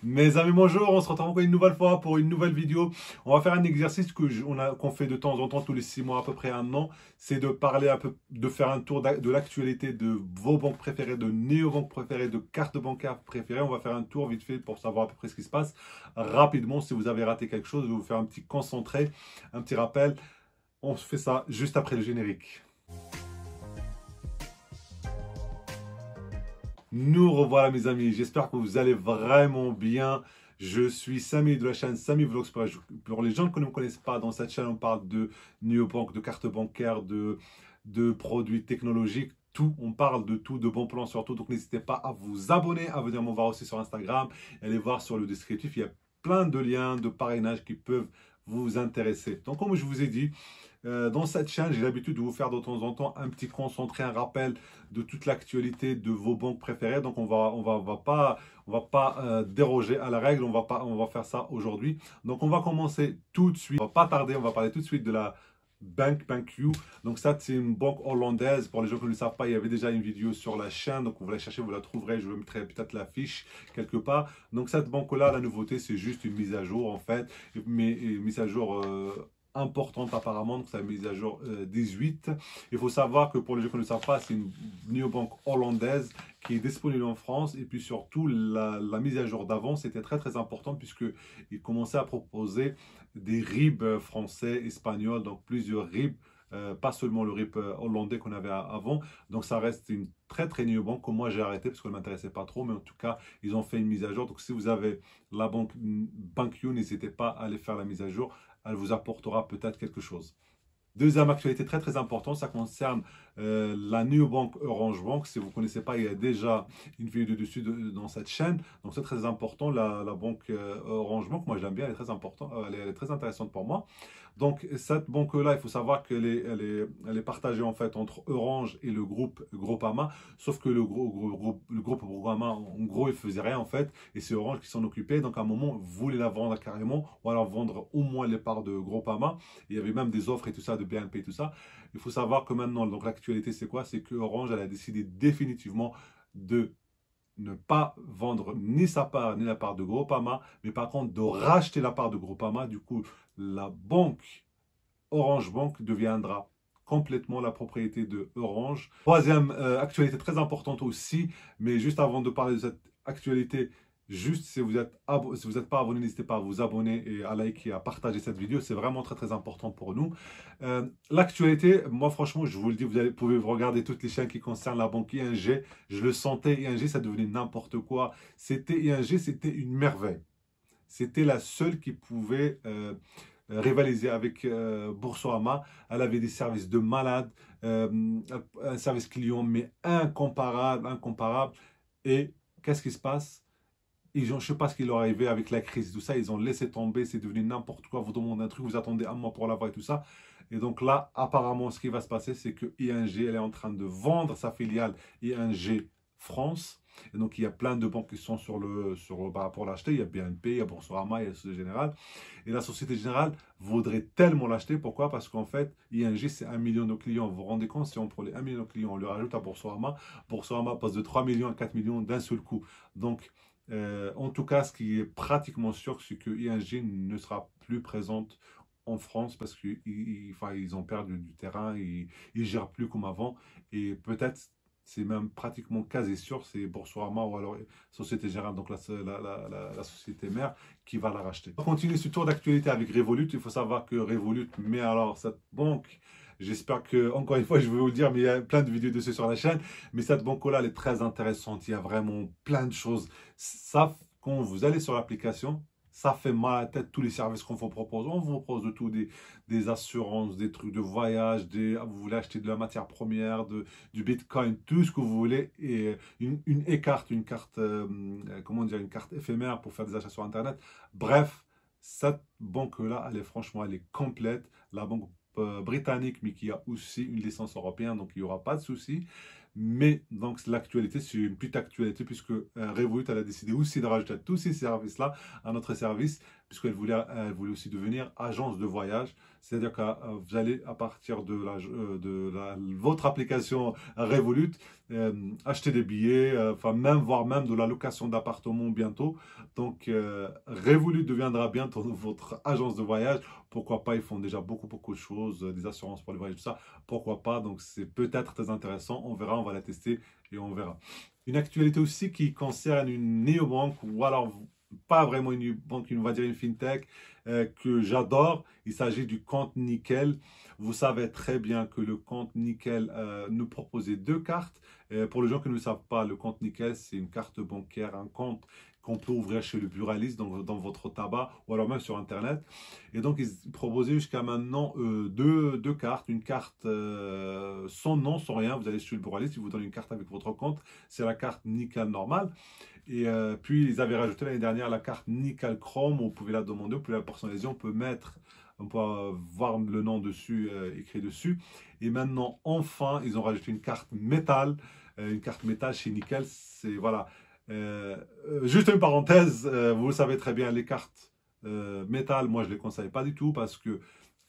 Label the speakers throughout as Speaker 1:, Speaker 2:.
Speaker 1: Mes amis, bonjour, on se retrouve encore une nouvelle fois pour une nouvelle vidéo. On va faire un exercice qu'on fait de temps en temps, tous les 6 mois, à peu près un an. C'est de parler un peu, de faire un tour de l'actualité de vos banques préférées, de néobanques préférées, de cartes bancaires préférées. On va faire un tour vite fait pour savoir à peu près ce qui se passe. Rapidement, si vous avez raté quelque chose, je vais vous faire un petit concentré, un petit rappel. On se fait ça juste après le générique. Nous revoilà mes amis, j'espère que vous allez vraiment bien. Je suis Samy de la chaîne Samy Vlogs. Pour les gens qui ne me connaissent pas, dans cette chaîne on parle de néobanque, de cartes bancaires, de produits technologiques, tout, on parle de tout, de bons plans surtout. Donc n'hésitez pas à vous abonner, à venir me voir aussi sur Instagram, et aller voir sur le descriptif, il y a plein de liens de parrainage qui peuvent vous intéresser. Donc comme je vous ai dit, dans cette chaîne, j'ai l'habitude de vous faire de temps en temps un petit concentré, un rappel de toute l'actualité de vos banques préférées. Donc, on va pas déroger à la règle. On va faire ça aujourd'hui. Donc, on va commencer tout de suite. On va pas tarder. On va parler tout de suite de la BankU. Donc, ça, c'est une banque hollandaise. Pour les gens qui ne le savent pas, il y avait déjà une vidéo sur la chaîne. Donc, vous la cherchez, vous la trouverez. Je vous mettrai peut-être l'affiche quelque part. Donc, cette banque-là, la nouveauté, c'est juste une mise à jour, en fait. Mais une mise à jour importante apparemment, donc c'est la mise à jour 18. Il faut savoir que pour les gens qui ne le savent pas, c'est une néobanque hollandaise qui est disponible en France, et puis surtout la mise à jour d'avant c'était très important puisqu'ils commençaient à proposer des RIB français, espagnols, donc plusieurs RIB, pas seulement le RIP hollandais qu'on avait avant. Donc ça reste une très néobanque que moi j'ai arrêté parce qu'elle ne m'intéressait pas trop, mais en tout cas ils ont fait une mise à jour. Donc si vous avez la banque BankU, n'hésitez pas à aller faire la mise à jour, elle vous apportera peut-être quelque chose. Deuxième actualité très importante, ça concerne la néobanque Orange Bank. Si vous ne connaissez pas, il y a déjà une vidéo dessus dans cette chaîne. Donc c'est très important, la banque Orange Bank. Moi je l'aime bien, elle est très importante, elle est très intéressante pour moi. Donc cette banque-là, il faut savoir elle est partagée en fait entre Orange et le groupe Groupama. Sauf que le groupe Groupama, en gros, il faisait rien en fait. Et c'est Orange qui s'en occupait. Donc à un moment, vous voulez la vendre carrément, ou alors vendre au moins les parts de Groupama. Il y avait même des offres et tout ça, de BNP et tout ça. Il faut savoir que maintenant, donc l'actualité c'est quoi? C'est que Orange, elle a décidé définitivement de ne pas vendre ni sa part ni la part de Groupama, mais par contre de racheter la part de Groupama. Du coup, la banque Orange Bank deviendra complètement la propriété de Orange. Troisième actualité très importante aussi, mais juste avant de parler de cette actualité, juste si vous êtes pas abonné, n'hésitez pas à vous abonner et à liker et à partager cette vidéo. C'est vraiment très important pour nous. L'actualité, moi franchement, je vous le dis, pouvez regarder toutes les chaînes qui concernent la banque ING. Je le sentais, ING, ça devenait n'importe quoi. ING, c'était une merveille. C'était la seule qui pouvait rivaliser avec Boursorama. Elle avait des services de malade, un service client mais incomparable. Et qu'est-ce qui se passe? Je ne sais pas ce qui leur est arrivé avec la crise, tout ça. Ils ont laissé tomber, c'est devenu n'importe quoi. Vous demandez un truc, vous attendez un mois pour l'avoir et tout ça. Et donc là, apparemment, ce qui va se passer, c'est que ING, elle est en train de vendre sa filiale ING France. Et donc, il y a plein de banques qui sont pour l'acheter. Il y a BNP, il y a Boursorama, il y a Société Générale. Et la Société Générale voudrait tellement l'acheter. Pourquoi? Parce qu'en fait, ING, c'est 1 million de clients. Vous vous rendez compte, si on prend les 1 million de clients, on le rajoute à Boursorama, Boursorama passe de 3 millions à 4 millions d'un seul coup. Donc, en tout cas, ce qui est pratiquement sûr, c'est que ING ne sera plus présente en France parce qu'ils ont perdu du terrain, ils ne gèrent plus comme avant. Et peut-être, c'est même pratiquement quasi sûr, c'est Boursorama ou alors Société Générale, donc la société mère, qui va la racheter. On continue ce tour d'actualité avec Revolut. Il faut savoir que Revolut, mais alors cette banque, j'espère que, encore une fois, je vais vous le dire, mais il y a plein de vidéos dessus sur la chaîne, mais cette banque-là, elle est très intéressante. Il y a vraiment plein de choses. Ça, quand vous allez sur l'application, ça fait mal à la tête tous les services qu'on vous propose. On vous propose de tout, des assurances, des trucs de voyage, vous voulez acheter de la matière première, du bitcoin, tout ce que vous voulez. Et une e-carte, comment dire, une carte éphémère pour faire des achats sur Internet. Bref, cette banque-là, franchement, elle est complète. La banque britannique, mais qui a aussi une licence européenne, donc il n'y aura pas de souci. Mais donc l'actualité, c'est une petite actualité puisque Revolut elle a décidé aussi de rajouter tous ces services-là à notre service elle voulait aussi devenir agence de voyage. C'est-à-dire que vous allez, à partir de, votre application Revolut, acheter des billets, enfin voire même de la location d'appartements bientôt. Donc, Revolut deviendra bientôt votre agence de voyage. Pourquoi pas, ils font déjà beaucoup de choses, des assurances pour les voyages, tout ça. Pourquoi pas, donc c'est peut-être très intéressant. On verra, on va la tester et on verra. Une actualité aussi qui concerne une néobanque ou alors pas vraiment une banque, on va dire une fintech que j'adore. Il s'agit du compte Nickel. Vous savez très bien que le compte Nickel nous proposait deux cartes. Pour les gens qui ne le savent pas, le compte Nickel, c'est une carte bancaire, un compte qu'on peut ouvrir chez le buraliste, donc dans votre tabac, ou alors même sur Internet. Et donc, ils proposaient jusqu'à maintenant deux cartes. Une carte sans nom, sans rien. Vous allez chez le buraliste, ils vous donnent une carte avec votre compte. C'est la carte Nickel normale. Et puis, ils avaient rajouté l'année dernière la carte Nickel Chrome. Vous pouvez la demander, vous pouvez la personnaliser, on peut voir le nom dessus, écrit dessus. Et maintenant, enfin, ils ont rajouté une carte métal. Une carte métal chez Nickel. C'est, voilà. Juste une parenthèse, vous le savez très bien, les cartes métal, moi je ne les conseille pas du tout parce que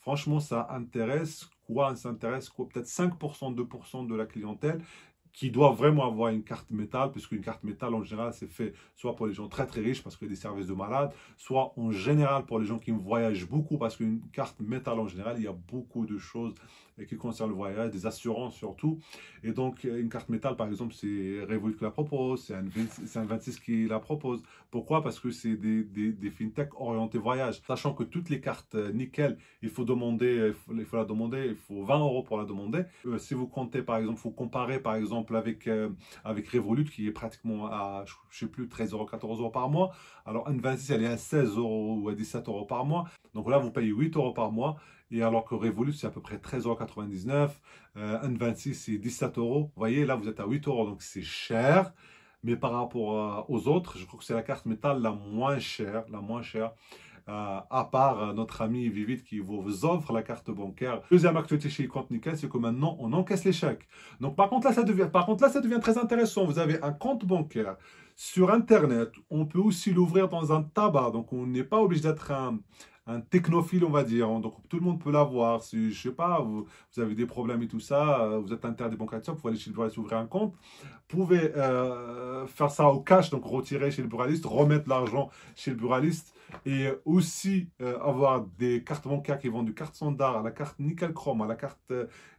Speaker 1: franchement, ça intéresse quoi? Ça intéresse quoi? Peut-être 5%, 2% de la clientèle qui doit vraiment avoir une carte métal, puisqu'une carte métal, en général, c'est fait soit pour les gens très riches, parce qu'il y a des services de malades, soit en général pour les gens qui voyagent beaucoup, parce qu'une carte métal, en général, il y a beaucoup de choses qui concernent le voyage, des assurances surtout. Et donc, une carte métal, par exemple, c'est Revolut qui la propose, c'est un 26 qui la propose. Pourquoi? Parce que c'est des fintech orientés voyage. Sachant que toutes les cartes nickel, il faut la demander, il faut 20 € pour la demander. Si vous comptez, par exemple, il faut comparer, par exemple, avec Revolut, qui est pratiquement à, je ne sais plus, 13 €, 14 € par mois. Alors, N26, elle est à 16 € ou à 17 € par mois. Donc là, vous payez 8 € par mois. Et alors que Revolut, c'est à peu près 13,99 €. N26, c'est 17 €. Vous voyez, là, vous êtes à 8 €. Donc, c'est cher. Mais par rapport aux autres, je crois que c'est la carte métal la moins chère. La moins chère. À part notre ami Vivid qui vous offre la carte bancaire. Deuxième actualité chez Compte Nickel, c'est que maintenant, on encaisse les chèques. Donc, par contre, là, ça devient très intéressant. Vous avez un compte bancaire sur Internet. On peut aussi l'ouvrir dans un tabac. Donc, on n'est pas obligé d'être un technophile, on va dire. Donc, tout le monde peut l'avoir. Si, je sais pas, vous avez des problèmes et tout ça, vous êtes interdit bancaire, vous pouvez aller chez le buraliste ouvrir un compte. Vous pouvez faire ça au cash, donc retirer chez le buraliste, remettre l'argent chez le buraliste et aussi avoir des cartes bancaires qui vont du carte standard à la carte nickel chrome, à la carte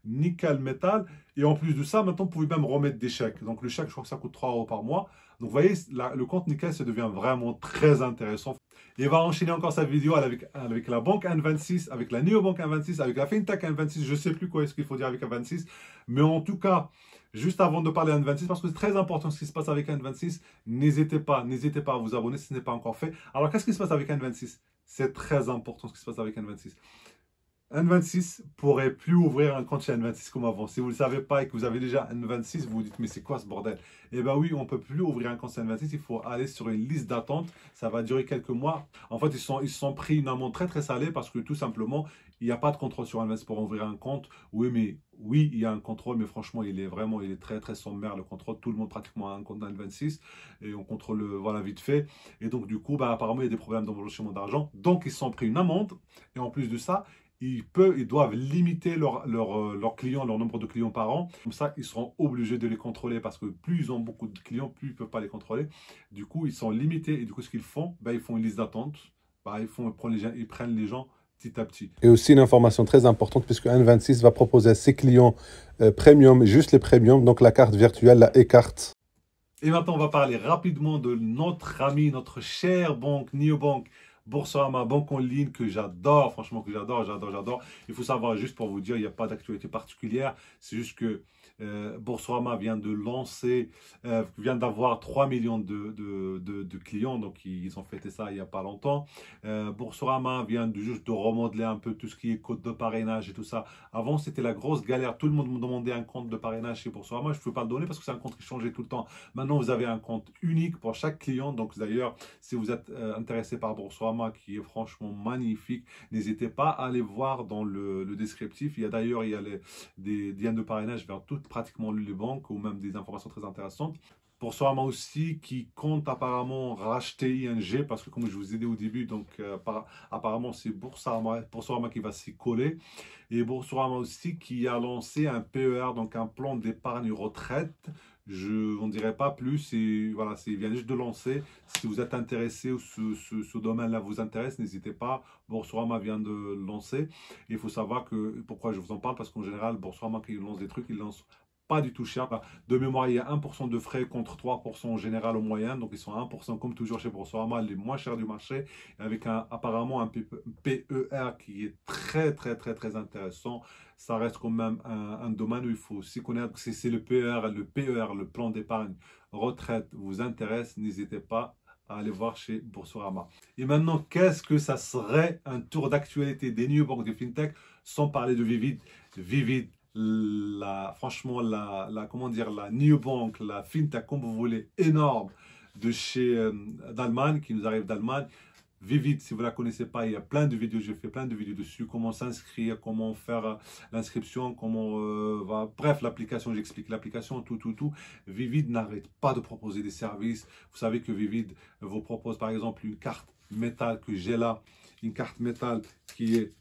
Speaker 1: nickel métal. Et en plus de ça, maintenant, vous pouvez même remettre des chèques. Donc, le chèque, je crois que ça coûte 3 € par mois. Donc, vous voyez, le compte nickel, ça devient vraiment très intéressant. Et il va enchaîner encore sa vidéo avec la banque N26, avec la néobanque N26, avec la fintech N26. Je ne sais plus quoi est-ce qu'il faut dire avec N26. Mais en tout cas, juste avant de parler N26, parce que c'est très important ce qui se passe avec N26, n'hésitez pas à vous abonner si ce n'est pas encore fait. Alors, qu'est-ce qui se passe avec N26? C'est très important ce qui se passe avec N26. N26 pourrait plus ouvrir un compte chez N26 comme avant. Si vous ne le savez pas et que vous avez déjà N26, vous vous dites, mais c'est quoi ce bordel? Eh bien oui, on ne peut plus ouvrir un compte chez N26. Il faut aller sur une liste d'attente. Ça va durer quelques mois. En fait, ils se sont pris une amende très salée parce que tout simplement, il n'y a pas de contrôle sur N26 pour ouvrir un compte. Oui, il y a un contrôle, mais franchement, il est très sommaire le contrôle. Tout le monde pratiquement a un compte N26 et on contrôle, voilà, vite fait. Et donc, du coup, apparemment, il y a des problèmes dans le blanchiment d'argent. Donc, ils se sont pris une amende. Et en plus de ça, ils doivent limiter leurs clients, leur nombre de clients par an. Comme ça, ils seront obligés de les contrôler parce que plus ils ont beaucoup de clients, plus ils ne peuvent pas les contrôler. Du coup, ils sont limités. Et du coup, ce qu'ils font, ils font une liste d'attente. Ils prennent les gens petit à petit. Et aussi une information très importante puisque N26 va proposer à ses clients premium, juste les premium, donc la carte virtuelle, la e-carte. Et maintenant, on va parler rapidement de notre ami, notre chère banque, Neobank, Boursorama, banque en ligne que j'adore, franchement que j'adore. Il faut savoir, juste pour vous dire, il n'y a pas d'actualité particulière. C'est juste que Boursorama vient d'avoir 3 millions de clients, donc ils ont fêté ça il n'y a pas longtemps. Boursorama vient juste de remodeler un peu tout ce qui est code de parrainage et tout ça. Avant, c'était la grosse galère. Tout le monde me demandait un compte de parrainage chez Boursorama. Je ne peux pas le donner parce que c'est un compte qui changeait tout le temps. Maintenant, vous avez un compte unique pour chaque client. Donc d'ailleurs, si vous êtes intéressé par Boursorama, qui est franchement magnifique, n'hésitez pas à aller voir dans le descriptif. Il y a des liens de parrainage vers pratiquement les banques ou même des informations très intéressantes. Boursorama aussi qui compte apparemment racheter ING parce que comme je vous ai dit au début, donc apparemment c'est Boursorama qui va s'y coller. Et Boursorama aussi qui a lancé un PER, donc un plan d'épargne retraite. Je n'en dirai pas plus, et voilà, il vient juste de lancer. Si vous êtes intéressé ou ce domaine-là vous intéresse, n'hésitez pas. Boursorama vient de le lancer. Il faut savoir que, pourquoi je vous en parle, parce qu'en général, Boursorama, quand il lance des trucs, il lance pas du tout cher. De mémoire, il y a 1% de frais contre 3% en général au moyen. Donc, ils sont à 1% comme toujours chez Boursorama, les moins chers du marché, avec apparemment un PER qui est très, très, très, très intéressant. Ça reste quand même un domaine où il faut s'y connaître. C'est le PER, le plan d'épargne retraite vous intéresse, n'hésitez pas à aller voir chez Boursorama. Et maintenant, qu'est-ce que ça serait un tour d'actualité des neobanks de FinTech sans parler de Vivid? Vivid, franchement, comment dire, la neobank, la FinTech, comme vous voulez, énorme de chez d'Allemagne, qui nous arrive d'Allemagne. Vivid, si vous ne la connaissez pas, il y a plein de vidéos, j'ai fait plein de vidéos dessus, comment s'inscrire, comment faire l'inscription, comment bref, l'application, j'explique l'application, tout. Vivid n'arrête pas de proposer des services. Vous savez que Vivid vous propose par exemple une carte métal que j'ai là, une carte métal qui est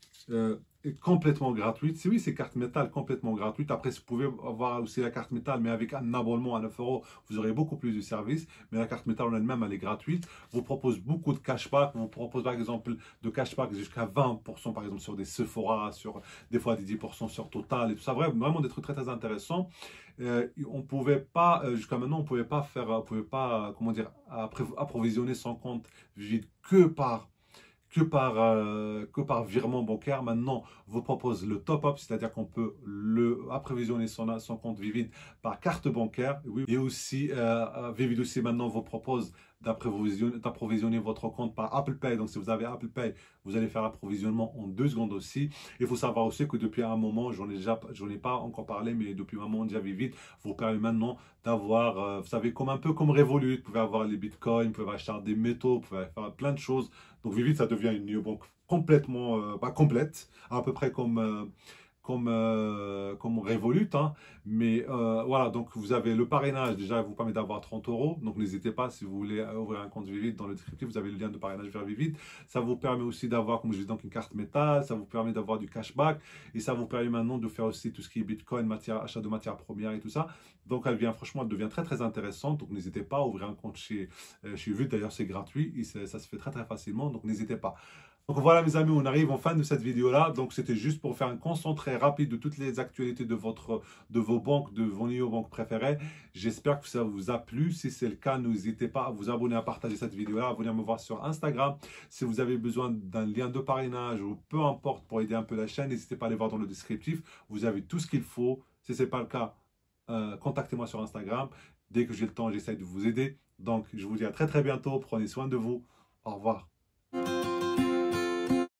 Speaker 1: complètement gratuite. Oui, c'est carte métal complètement gratuite. Après, vous pouvez avoir aussi la carte métal, mais avec un abonnement à 9 euros, vous aurez beaucoup plus de services. Mais la carte métal en elle-même, elle est gratuite. Vous propose beaucoup de cashback. Vous propose par exemple de cashback jusqu'à 20%, par exemple, sur des Sephora, sur des fois des 10% sur Total et tout ça. Vraiment des trucs très, très intéressants. On pouvait pas, jusqu'à maintenant, on pouvait pas faire, on pouvait pas, comment dire, approvisionner son compte vide que par virement bancaire. Maintenant, vous propose le top-up, c'est-à-dire qu'on peut approvisionner son compte Vivid par carte bancaire. Oui. Et aussi, Vivid aussi maintenant vous propose d'approvisionner votre compte par Apple Pay. Donc, si vous avez Apple Pay, vous allez faire l'approvisionnement en 2 secondes aussi. Il faut savoir aussi que depuis un moment, j'en ai pas encore parlé, mais depuis un moment, déjà Vivid vous permet maintenant d'avoir, vous savez, un peu comme Revolut, vous pouvez avoir les bitcoins, vous pouvez acheter des métaux, vous pouvez faire plein de choses. Donc Vivid, ça devient une neobank complètement complète, à peu près comme Revolut, hein. Mais voilà, donc vous avez le parrainage, déjà, vous permet d'avoir 30 euros. Donc n'hésitez pas, si vous voulez ouvrir un compte Vivid, dans le descriptif, vous avez le lien de parrainage vers Vivid. Ça vous permet aussi d'avoir, comme je dis, donc une carte métal, ça vous permet d'avoir du cashback, et ça vous permet maintenant de faire aussi tout ce qui est Bitcoin, achat de matières premières et tout ça. Donc franchement, elle devient très très intéressante. Donc n'hésitez pas à ouvrir un compte chez Vivid. D'ailleurs, c'est gratuit, et ça se fait très très facilement, donc n'hésitez pas. Donc voilà mes amis, on arrive en fin de cette vidéo-là. Donc c'était juste pour faire un concentré rapide de toutes les actualités de vos banques, de vos néobanques préférées. J'espère que ça vous a plu. Si c'est le cas, n'hésitez pas à vous abonner, à partager cette vidéo-là, à venir me voir sur Instagram. Si vous avez besoin d'un lien de parrainage ou peu importe pour aider un peu la chaîne, n'hésitez pas à aller voir dans le descriptif. Vous avez tout ce qu'il faut. Si ce n'est pas le cas, contactez-moi sur Instagram. Dès que j'ai le temps, j'essaie de vous aider. Donc je vous dis à très très bientôt. Prenez soin de vous. Au revoir.